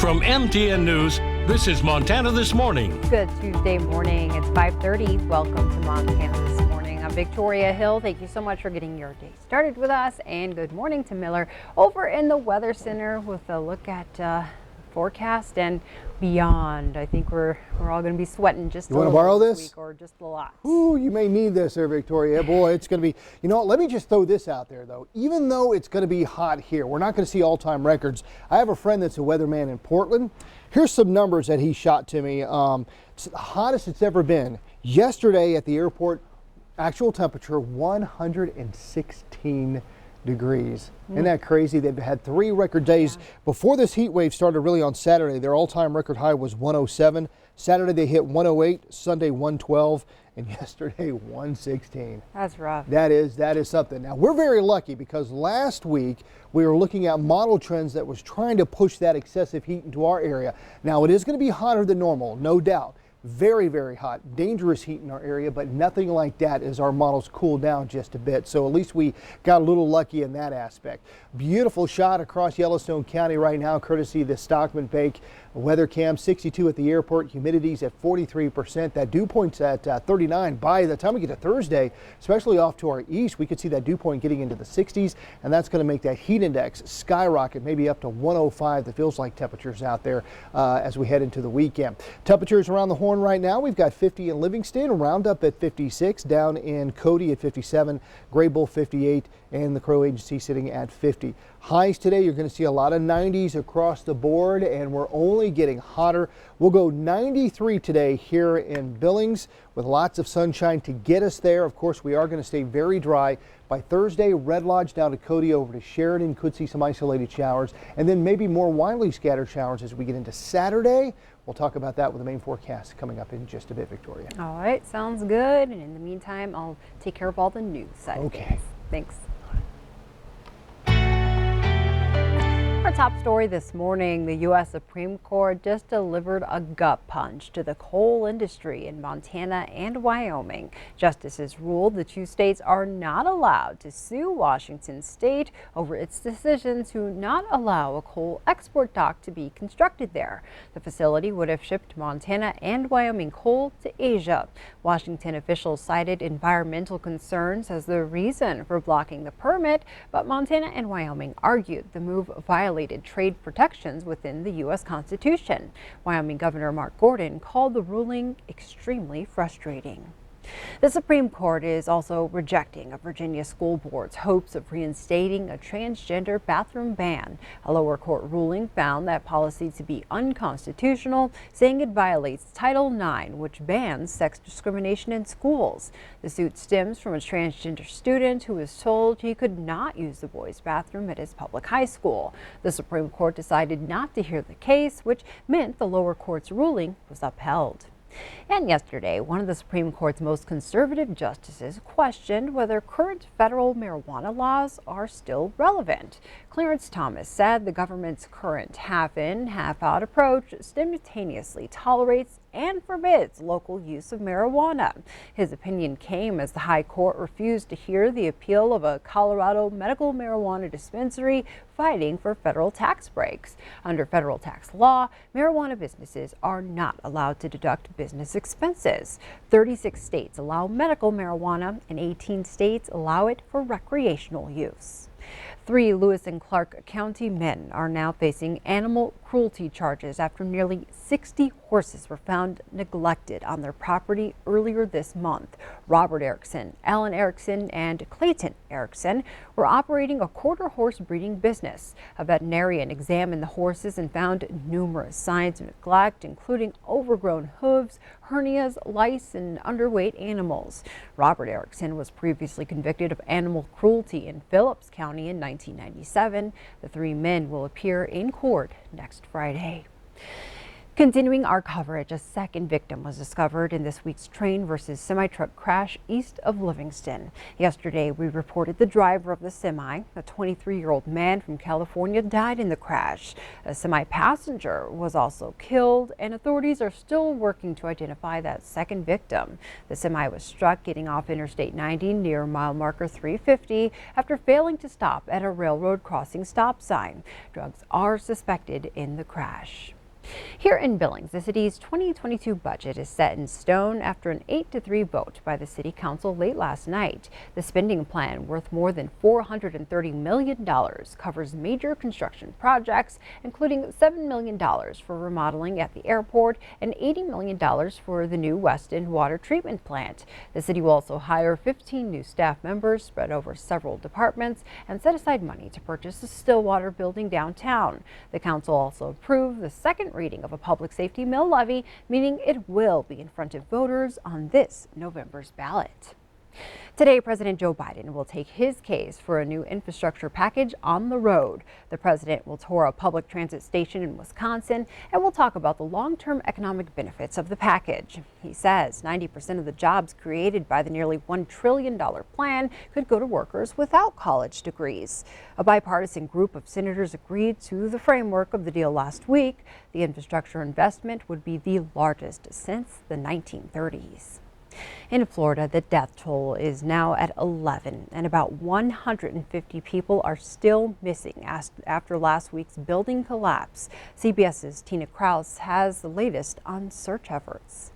From MTN News, this is Montana This Morning. Good Tuesday morning. It's 5:30. Welcome to Montana This Morning. I'm Victoria Hill. Thank you so much for getting your day started with us. And good morning to Miller over in the Weather Center with a look at forecast and beyond. I think we're all going to be sweating just a little borrow this this week, or just a lot. Ooh, you may need this there, Victoria. Boy, it's going to be, you know what, let me just throw this out there, though. Even though it's going to be hot here, we're not going to see all-time records. I have a friend that's a weatherman in Portland. Here's some numbers that he shot to me. It's the hottest it's ever been. Yesterday at the airport, actual temperature 116 degrees. Isn't that crazy? They've had 3 record days. Before this heat wave started really on Saturday, their all-time record high was 107. Saturday they hit 108, Sunday 112, and yesterday 116. That's rough. That is something. Now we're very lucky because last week we were looking at model trends that was trying to push that excessive heat into our area. Now it is going to be hotter than normal, no doubt. Very, very hot, dangerous heat in our area, but nothing like that as our models cool down just a bit. So at least we got a little lucky in that aspect. Beautiful shot across Yellowstone County right now, courtesy of the Stockman Bank weather cam. 62 at the airport, humidity's at 43%. That dew point's at 39. By the time we get to Thursday, especially off to our east, we could see that dew point getting into the 60s, and that's going to make that heat index skyrocket, maybe up to 105. That feels like temperatures out there as we head into the weekend. Temperatures around the horn right now, we've got 50 in Livingston, Roundup at 56, down in Cody at 57, Graybull 58, and the Crow Agency sitting at 50. Highs today, you're going to see a lot of 90s across the board, and we're only getting hotter. We'll go 93 today here in Billings with lots of sunshine to get us there. Of course, we are going to stay very dry. By Thursday, Red Lodge down to Cody over to Sheridan could see some isolated showers, and then maybe more widely scattered showers as we get into Saturday. We'll talk about that with the main forecast coming up in just a bit, Victoria. All right, sounds good. And in the meantime, I'll take care of all the news side of things. Thanks. Our top story this morning, the U.S. Supreme Court just delivered a gut punch to the coal industry in Montana and Wyoming. Justices ruled the 2 states are not allowed to sue Washington state over its decision to not allow a coal export dock to be constructed there. The facility would have shipped Montana and Wyoming coal to Asia. Washington officials cited environmental concerns as the reason for blocking the permit, but Montana and Wyoming argued the move violated trade protections within the U.S. Constitution. Wyoming Governor Mark Gordon called the ruling extremely frustrating. The Supreme Court is also rejecting a Virginia school board's hopes of reinstating a transgender bathroom ban. A lower court ruling found that policy to be unconstitutional, saying it violates Title IX, which bans sex discrimination in schools. The suit stems from a transgender student who was told he could not use the boys' bathroom at his public high school. The Supreme Court decided not to hear the case, which meant the lower court's ruling was upheld. And yesterday, one of the Supreme Court's most conservative justices questioned whether current federal marijuana laws are still relevant. Clarence Thomas said the government's current half-in, half-out approach simultaneously tolerates and forbids local use of marijuana. His opinion came as the High Court refused to hear the appeal of a Colorado medical marijuana dispensary fighting for federal tax breaks. Under federal tax law, marijuana businesses are not allowed to deduct business expenses. 36 states allow medical marijuana and 18 states allow it for recreational use. 3 Lewis and Clark County men are now facing animal cruelty charges after nearly 60 horses were found neglected on their property earlier this month. Robert Erickson, Alan Erickson, and Clayton Erickson were operating a quarter horse breeding business. A veterinarian examined the horses and found numerous signs of neglect, including overgrown hooves, hernias, lice, and underweight animals. Robert Erickson was previously convicted of animal cruelty in Phillips County in 1997. The 3 men will appear in court next Friday. Continuing our coverage, a second victim was discovered in this week's train versus semi-truck crash east of Livingston. Yesterday, we reported the driver of the semi, a 23-year-old man from California, died in the crash. A semi-passenger was also killed, and authorities are still working to identify that second victim. The semi was struck getting off Interstate 90 near mile marker 350 after failing to stop at a railroad crossing stop sign. Drugs are suspected in the crash. Here in Billings, the city's 2022 budget is set in stone after an 8-3 vote by the city council late last night. The spending plan, worth more than $430 million, covers major construction projects, including $7 million for remodeling at the airport and $80 million for the new West End water treatment plant. The city will also hire 15 new staff members spread over several departments and set aside money to purchase the Stillwater building downtown. The council also approved the second reading of a public safety mill levy, meaning it will be in front of voters on this November's ballot. Today, President Joe Biden will take his case for a new infrastructure package on the road. The president will tour a public transit station in Wisconsin and will talk about the long-term economic benefits of the package. He says 90% of the jobs created by the nearly $1 trillion plan could go to workers without college degrees. A bipartisan group of senators agreed to the framework of the deal last week. The infrastructure investment would be the largest since the 1930s. In Florida, the death toll is now at 11, and about 150 people are still missing after last week's building collapse. CBS's Tina Kraus has the latest on search efforts.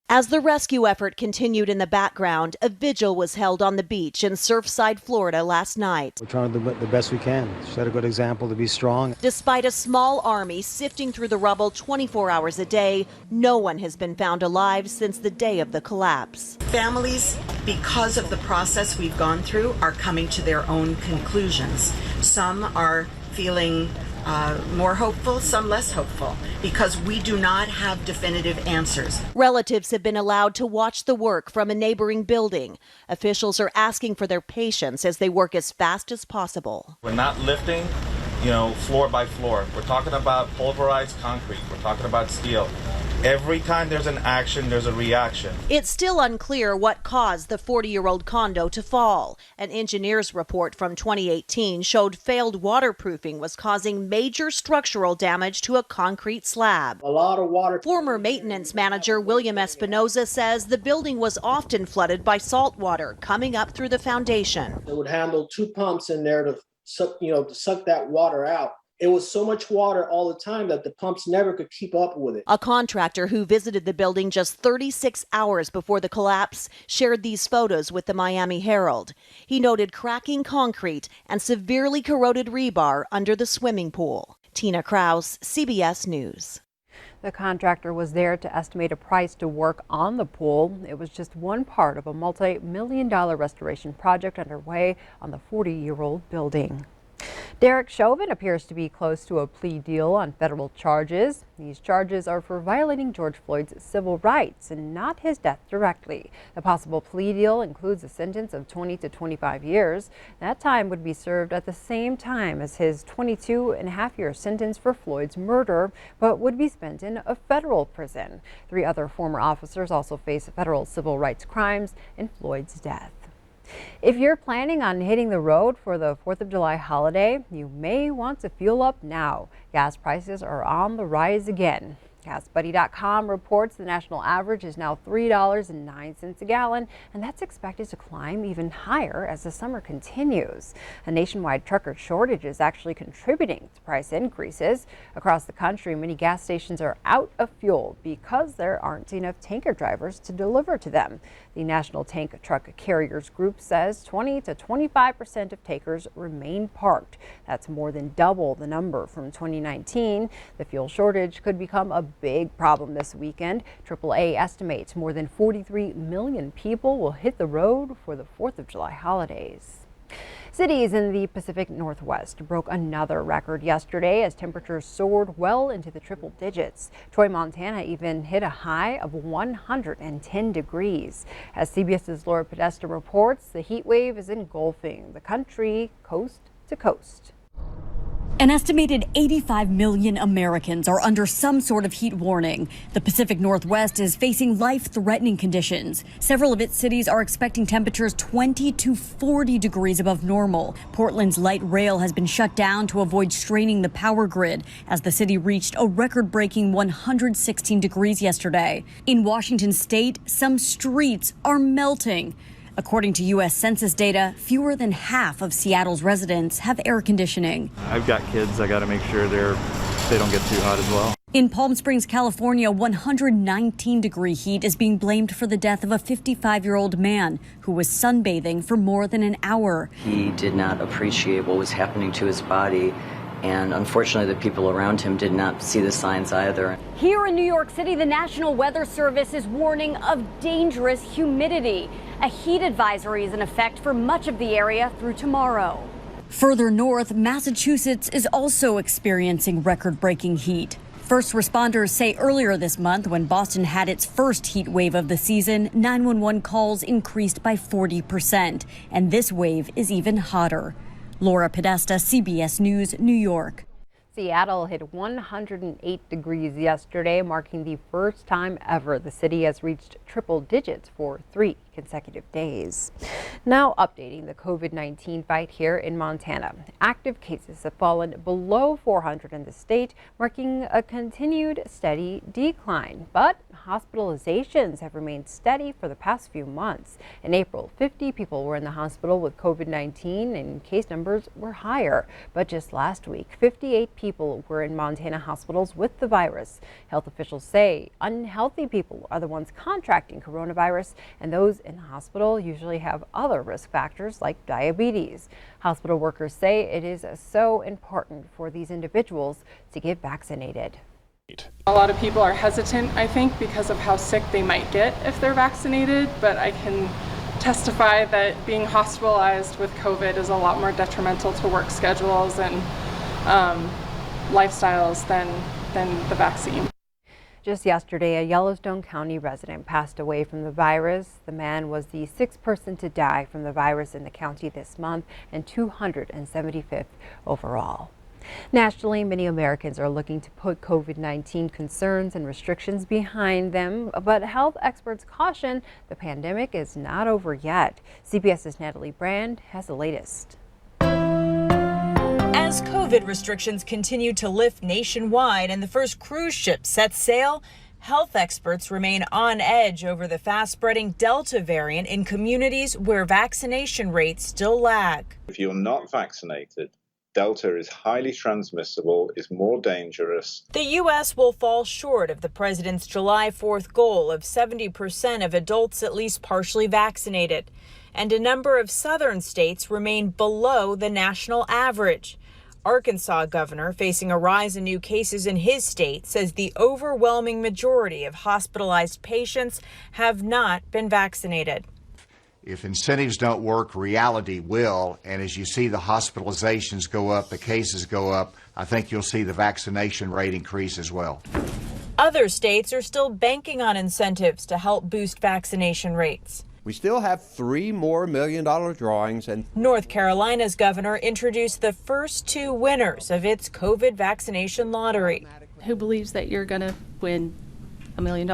As the rescue effort continued in the background, a vigil was held on the beach in Surfside, Florida last night. We're trying to do the best we can, set a good example to be strong. Despite a small army sifting through the rubble 24 hours a day, no one has been found alive since the day of the collapse. Families, because of the process we've gone through, are coming to their own conclusions. Some are feeling more hopeful, some less hopeful, because we do not have definitive answers. Relatives have been allowed to watch the work from a neighboring building. Officials are asking for their patience as they work as fast as possible. We're not lifting, floor by floor. We're talking about pulverized concrete. We're talking about steel. Every time there's an action, there's a reaction. It's still unclear what caused the 40-year-old condo to fall. An engineer's report from 2018 showed failed waterproofing was causing major structural damage to a concrete slab. A lot of water. Former maintenance manager William Espinoza says the building was often flooded by salt water coming up through the foundation. It would handle 2 pumps in there to suck that water out. It was so much water all the time that the pumps never could keep up with it. A contractor who visited the building just 36 hours before the collapse shared these photos with the Miami Herald. He noted cracking concrete and severely corroded rebar under the swimming pool. Tina Kraus, CBS News. The contractor was there to estimate a price to work on the pool. It was just one part of a multi-million-dollar restoration project underway on the 40-year-old building. Derek Chauvin appears to be close to a plea deal on federal charges. These charges are for violating George Floyd's civil rights and not his death directly. The possible plea deal includes a sentence of 20 to 25 years. That time would be served at the same time as his 22.5-year sentence for Floyd's murder, but would be spent in a federal prison. 3 other former officers also face federal civil rights crimes in Floyd's death. If you're planning on hitting the road for the 4th of July holiday, you may want to fuel up now. Gas prices are on the rise again. GasBuddy.com reports the national average is now $3.09 a gallon, and that's expected to climb even higher as the summer continues. A nationwide trucker shortage is actually contributing to price increases. Across the country, many gas stations are out of fuel because there aren't enough tanker drivers to deliver to them. The National Tank Truck Carriers Group says 20 to 25% of tankers remain parked. That's more than double the number from 2019. The fuel shortage could become a big problem this weekend. AAA estimates more than 43 million people will hit the road for the 4th of July holidays. Cities in the Pacific Northwest broke another record yesterday as temperatures soared well into the triple digits. Troy, Montana even hit a high of 110 degrees. As CBS's Laura Podesta reports, the heat wave is engulfing the country coast to coast. An estimated 85 million Americans are under some sort of heat warning. The Pacific Northwest is facing life-threatening conditions. Several of its cities are expecting temperatures 20 to 40 degrees above normal. Portland's light rail has been shut down to avoid straining the power grid as the city reached a record-breaking 116 degrees yesterday. In Washington state, some streets are melting. According to U.S. Census data, fewer than half of Seattle's residents have air conditioning. I've got kids. I got to make sure they don't get too hot as well. In Palm Springs, California, 119-degree heat is being blamed for the death of a 55-year-old man who was sunbathing for more than an hour. He did not appreciate what was happening to his body. And unfortunately, the people around him did not see the signs either. Here in New York City, the National Weather Service is warning of dangerous humidity. A heat advisory is in effect for much of the area through tomorrow. Further north, Massachusetts is also experiencing record-breaking heat. First responders say earlier this month, when Boston had its first heat wave of the season, 911 calls increased by 40%. And this wave is even hotter. Laura Podesta, CBS News, New York. Seattle hit 108 degrees yesterday, marking the first time ever the city has reached triple digits for 3 consecutive days. Now updating the COVID-19 fight here in Montana. Active cases have fallen below 400 in the state, marking a continued steady decline. But hospitalizations have remained steady for the past few months. In April, 50 people were in the hospital with COVID-19 and case numbers were higher. But just last week, 58 people were in Montana hospitals with the virus. Health officials say unhealthy people are the ones contracting coronavirus, and those in the hospital usually have other risk factors like diabetes. Hospital workers say it is so important for these individuals to get vaccinated. A lot of people are hesitant, I think, because of how sick they might get if they're vaccinated, but I can testify that being hospitalized with COVID is a lot more detrimental to work schedules and lifestyles than the vaccine. Just yesterday, a Yellowstone County resident passed away from the virus. The man was the 6th person to die from the virus in the county this month and 275th overall. Nationally, many Americans are looking to put COVID-19 concerns and restrictions behind them, but health experts caution the pandemic is not over yet. CBS's Natalie Brand has the latest. As COVID restrictions continue to lift nationwide and the first cruise ship sets sail, health experts remain on edge over the fast-spreading Delta variant in communities where vaccination rates still lag. If you're not vaccinated, Delta is highly transmissible, is more dangerous. The U.S. will fall short of the president's July 4th goal of 70% of adults at least partially vaccinated. And a number of southern states remain below the national average. Arkansas governor, facing a rise in new cases in his state, says the overwhelming majority of hospitalized patients have not been vaccinated. If incentives don't work, reality will. And as you see the hospitalizations go up, the cases go up, I think you'll see the vaccination rate increase as well. Other states are still banking on incentives to help boost vaccination rates. We still have $3 more million-dollar drawings. And North Carolina's governor introduced the first 2 winners of its COVID vaccination lottery. Who believes that you're going to win $1 million?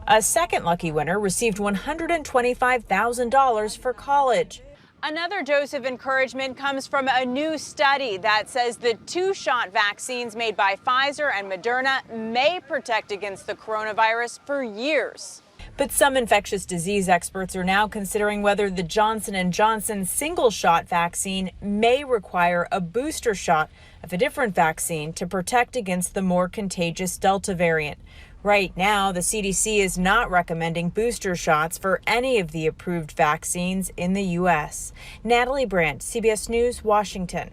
A second lucky winner received $125,000 for college. Another dose of encouragement comes from a new study that says the 2-shot vaccines made by Pfizer and Moderna may protect against the coronavirus for years. But some infectious disease experts are now considering whether the Johnson & Johnson single-shot vaccine may require a booster shot of a different vaccine to protect against the more contagious Delta variant. Right now, the CDC is not recommending booster shots for any of the approved vaccines in the U.S. Natalie Brandt, CBS News, Washington.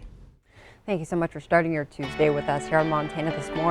Thank you so much for starting your Tuesday with us here on Montana This Morning.